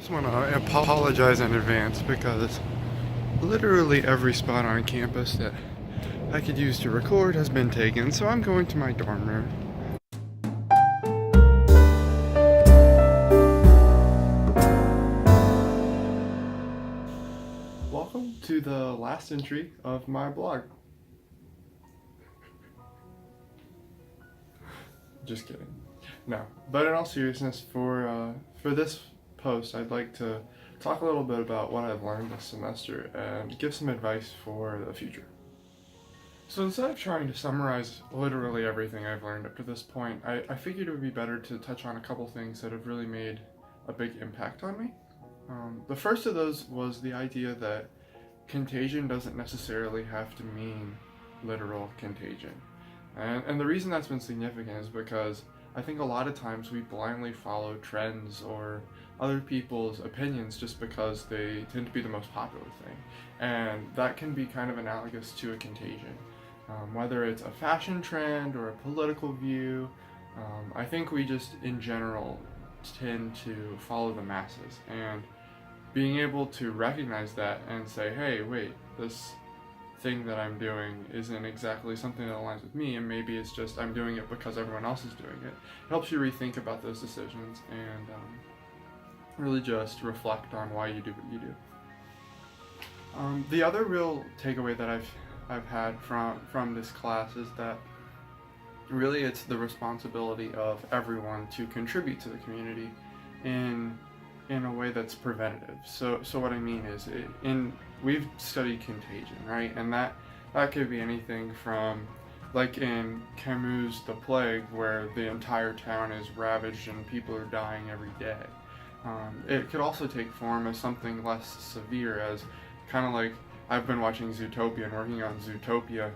Just want to apologize in advance because literally every spot on campus that I could use to record has been taken, so I'm going to my dorm room. Welcome to the last entry of my blog. Just kidding. No, but in all seriousness, for this post, I'd like to talk a little bit about what I've learned this semester and give some advice for the future. So instead of trying to summarize literally everything I've learned up to this point, I figured it would be better to touch on a couple things that have really made a big impact on me. The first of those was the idea that contagion doesn't necessarily have to mean literal contagion. And the reason that's been significant is because I think a lot of times we blindly follow trends or other people's opinions just because they tend to be the most popular thing. And that can be kind of analogous to a contagion. Whether it's a fashion trend or a political view, I think we just in general tend to follow the masses. And being able to recognize that and say, hey, wait, this thing that I'm doing isn't exactly something that aligns with me, and maybe it's just I'm doing it because everyone else is doing it. It helps you rethink about those decisions and really just reflect on why you do what you do. The other real takeaway that I've had from this class is that really it's the responsibility of everyone to contribute to the community in a way that's preventative. So what I mean is, we've studied contagion, right? And that could be anything from, like in Camus' The Plague, where the entire town is ravaged and people are dying every day. It could also take form as something less severe, as kind of like I've been watching Zootopia and working on Zootopia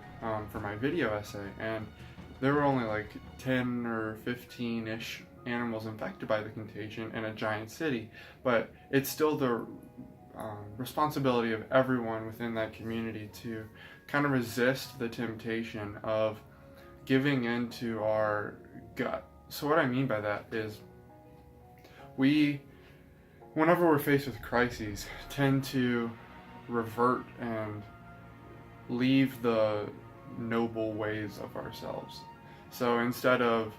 for my video essay, and there were only like 10 or 15-ish animals infected by the contagion in a giant city, but it's still the responsibility of everyone within that community to kind of resist the temptation of giving in to our gut. So what I mean by that is whenever we're faced with crises, tend to revert and leave the noble ways of ourselves. So instead of,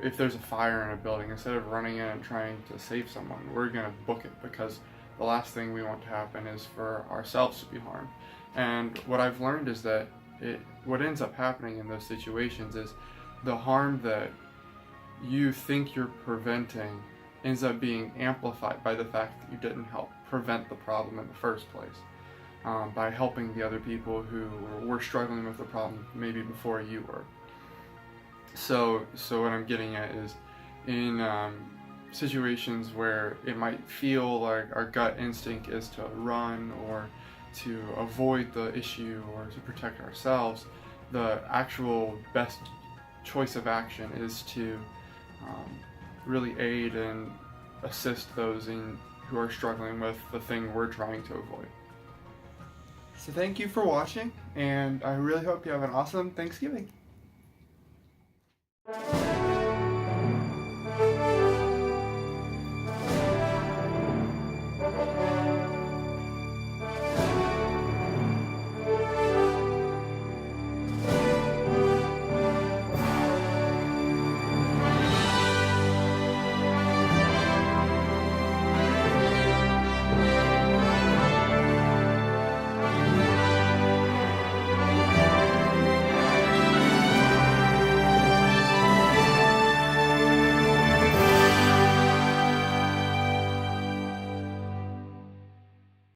if there's a fire in a building, instead of running in and trying to save someone, we're going to book it, because the last thing we want to happen is for ourselves to be harmed. And what I've learned is that what ends up happening in those situations is the harm that you think you're preventing ends up being amplified by the fact that you didn't help prevent the problem in the first place, by helping the other people who were struggling with the problem maybe before you were. So what I'm getting at is, in situations where it might feel like our gut instinct is to run or to avoid the issue or to protect ourselves, the actual best choice of action is to really aid and assist those who are struggling with the thing we're trying to avoid. So thank you for watching, and I really hope you have an awesome Thanksgiving.